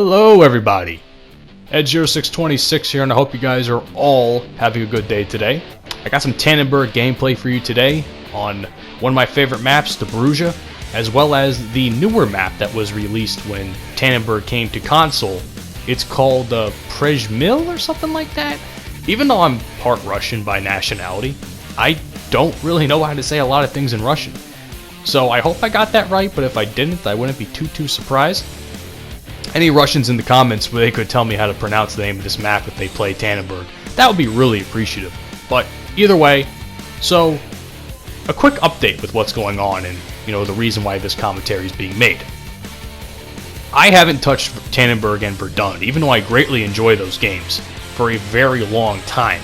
Hello everybody, Ed0626 here, and I hope you guys are all having a good day today. I got some Tannenberg gameplay for you today on one of my favorite maps, the Bruges, as well as the newer map that was released when Tannenberg came to console. It's called Przemyśl or something like that. Even though I'm part Russian by nationality, I don't really know how to say a lot of things in Russian. So I hope I got that right, but if I didn't, I wouldn't be too surprised. Any Russians in the comments where they could tell me how to pronounce the name of this map if they play Tannenberg, that would be really appreciative. But either way, so a quick update with what's going on and the reason why this commentary is being made. I haven't touched Tannenberg and Verdun, even though I greatly enjoy those games, for a very long time.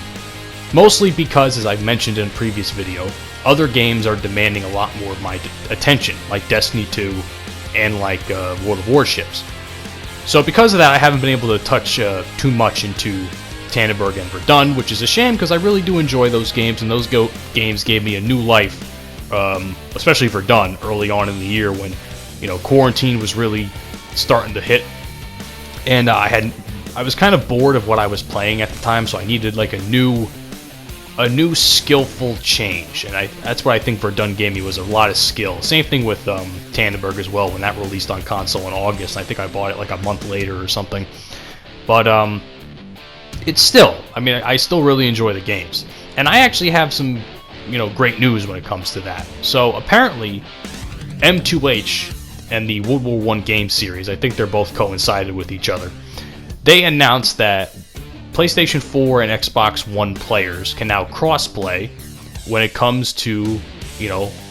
Mostly because, as I've mentioned in a previous video, other games are demanding a lot more of my attention, like Destiny 2 and like World of Warships. So because of that, I haven't been able to touch too much into Tannenberg and Verdun, which is a shame because I really do enjoy those games, and those games gave me a new life, especially Verdun early on in the year when quarantine was really starting to hit, and I was kind of bored of what I was playing at the time, so I needed like a new skillful change, and that's what I think Verdun gave me, was a lot of skill. Same thing with Tannenberg as well, when that released on console in August. I think I bought it like a month later or something. But it's still, I still really enjoy the games. And I actually have some, great news when it comes to that. So apparently, M2H and the World War I game series, I think they're both coincided with each other. They announced that PlayStation 4 and Xbox One players can now crossplay when it comes to,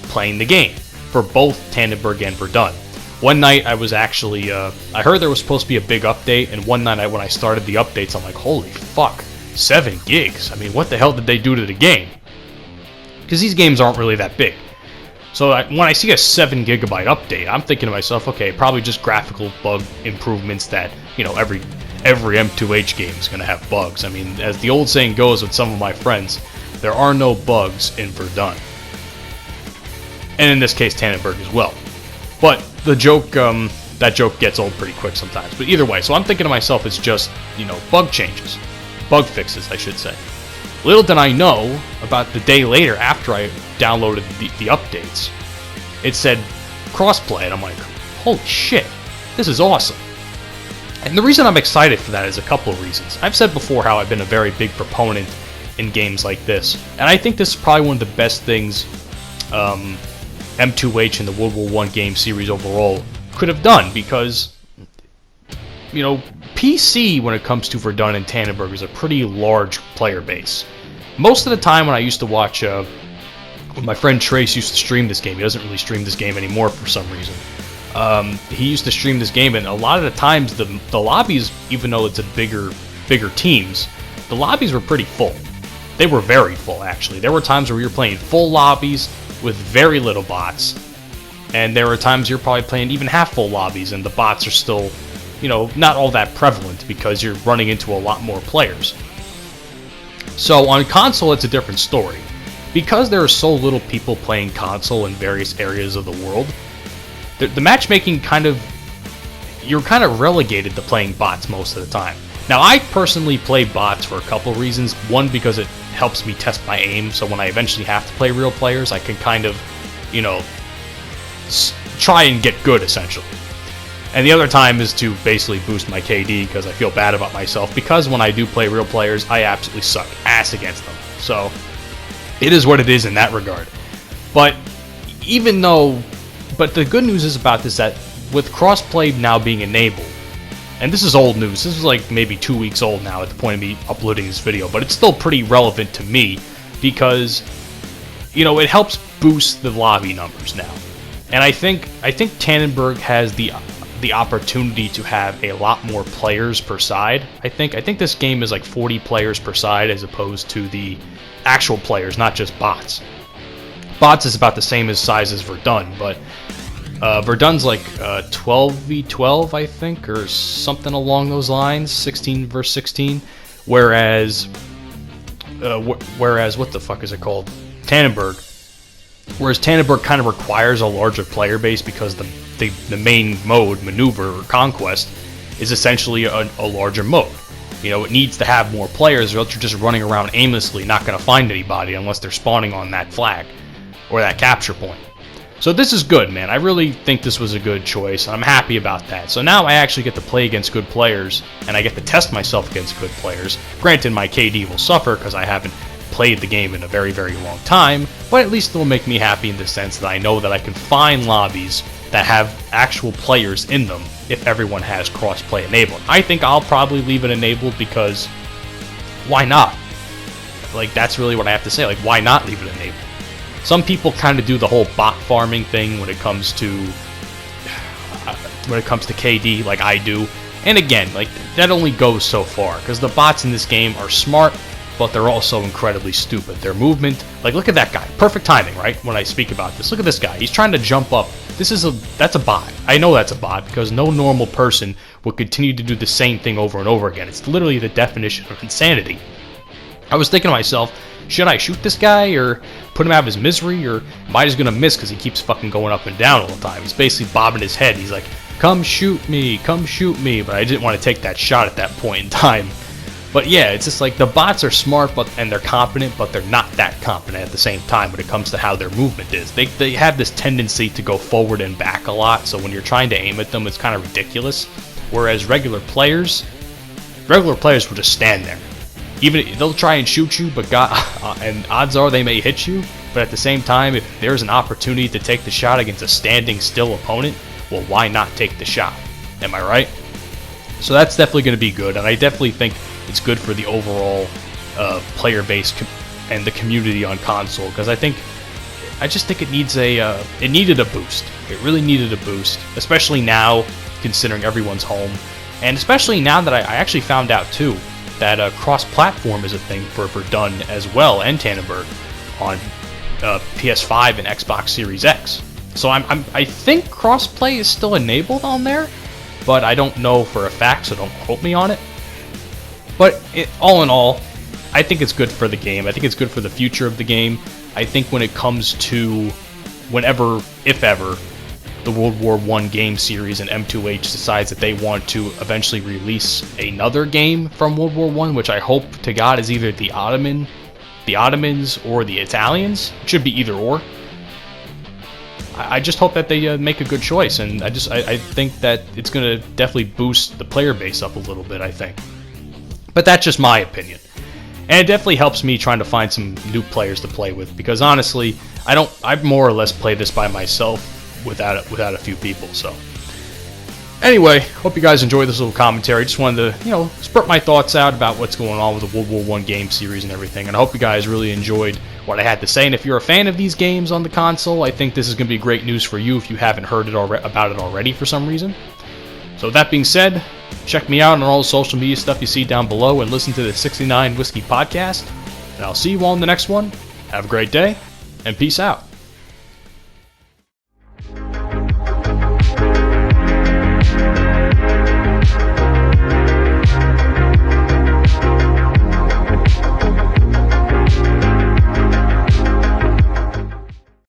playing the game for both Tannenberg and Verdun. One night I was actually, I heard there was supposed to be a big update, and one night when I started the updates, I'm like, holy fuck, 7 gigs. What the hell did they do to the game? Because these games aren't really that big. So when I see a 7 gigabyte update, I'm thinking to myself, okay, probably just graphical bug improvements that, every M2H game is going to have bugs. As the old saying goes with some of my friends, there are no bugs in Verdun. And in this case, Tannenberg as well. But the joke, that joke gets old pretty quick sometimes. But either way, so I'm thinking to myself, it's just, bug changes. Bug fixes, I should say. Little did I know, about the day later after I downloaded the updates, it said crossplay, and I'm like, holy shit, this is awesome. And the reason I'm excited for that is a couple of reasons. I've said before how I've been a very big proponent in games like this, and I think this is probably one of the best things M2H and the World War I game series overall could have done, because, PC, when it comes to Verdun and Tannenberg, is a pretty large player base. Most of the time when I used to watch, when my friend Trace used to stream this game, he doesn't really stream this game anymore for some reason. He used to stream this game, and a lot of the times the lobbies, even though it's a bigger teams, the lobbies were pretty full. They were very full, actually. There were times where you're playing full lobbies with very little bots, and there were times you're probably playing even half full lobbies and the bots are still, not all that prevalent because you're running into a lot more players. So on console, it's a different story. Because there are so little people playing console in various areas of the world, the matchmaking you're kind of relegated to playing bots most of the time. Now, I personally play bots for a couple of reasons. One, because it helps me test my aim, so when I eventually have to play real players, I can kind of, try and get good, essentially. And the other time is to basically boost my KD, because I feel bad about myself, because when I do play real players, I absolutely suck ass against them. So, it is what it is in that regard. But the good news is about this, that with crossplay now being enabled, and this is old news, this is like maybe 2 weeks old now at the point of me uploading this video, but it's still pretty relevant to me because, it helps boost the lobby numbers now. And I think Tannenberg has the opportunity to have a lot more players per side. I think this game is like 40 players per side as opposed to the actual players, not just bots. Bots is about the same as size as Verdun, but Verdun's like 12v12, I think, or something along those lines, 16 versus 16, whereas what the fuck is it called? Tannenberg. Whereas Tannenberg kind of requires a larger player base because the main mode, maneuver or conquest, is essentially a larger mode. You know, it needs to have more players, or else you're just running around aimlessly, not going to find anybody unless they're spawning on that flag or that capture point. So this is good, man. I really think this was a good choice. I'm happy about that. So now I actually get to play against good players, and I get to test myself against good players. Granted, my KD will suffer because I haven't played the game in a very, very long time, but at least it will make me happy in the sense that I know that I can find lobbies that have actual players in them if everyone has crossplay enabled. I think I'll probably leave it enabled because why not? Like, that's really what I have to say. Like, why not leave it enabled? Some people kind of do the whole bot farming thing when it comes to KD, like I do. And again, like, that only goes so far because the bots in this game are smart, but they're also incredibly stupid. Their movement, like, look at that guy. Perfect timing, right? When I speak about this, look at this guy. He's trying to jump up. That's a bot. I know that's a bot because no normal person would continue to do the same thing over and over again. It's literally the definition of insanity. I was thinking to myself, should I shoot this guy or put him out of his misery, or am I just gonna miss because he keeps fucking going up and down all the time? He's basically bobbing his head. He's like, come shoot me, but I didn't want to take that shot at that point in time. But yeah, it's just like the bots are smart and they're competent, but they're not that competent at the same time when it comes to how their movement is. They have this tendency to go forward and back a lot, so when you're trying to aim at them, it's kind of ridiculous. Whereas regular players will just stand there. Even they'll try and shoot you, but and odds are they may hit you. But at the same time, if there's an opportunity to take the shot against a standing still opponent, well, why not take the shot? Am I right? So that's definitely going to be good, and I definitely think it's good for the overall player base and the community on console, because I just think it needed a boost. It really needed a boost, especially now, considering everyone's home, and especially now that I actually found out too that cross-platform is a thing for Verdun as well, and Tannenberg on PS5 and Xbox Series X. So I think crossplay is still enabled on there, but I don't know for a fact, so don't quote me on it. But all in all, I think it's good for the game. I think it's good for the future of the game. I think when it comes to whenever, if ever, the World War I game series and M2H decides that they want to eventually release another game from World War I, which I hope to God is either the Ottomans or the Italians. It should be either or. I just hope that they make a good choice, and I think that it's going to definitely boost the player base up a little bit, I think. But that's just my opinion. And it definitely helps me trying to find some new players to play with, because honestly, I more or less play this by myself without a few people. So anyway, hope you guys enjoyed this little commentary. Just wanted to, spurt my thoughts out about what's going on with the World War I game series and everything. And I hope you guys really enjoyed what I had to say. And if you're a fan of these games on the console, I think this is going to be great news for you if you haven't heard about it already for some reason. So with that being said, check me out on all the social media stuff you see down below, and listen to the 69 Whiskey Podcast. And I'll see you all in the next one. Have a great day, and peace out.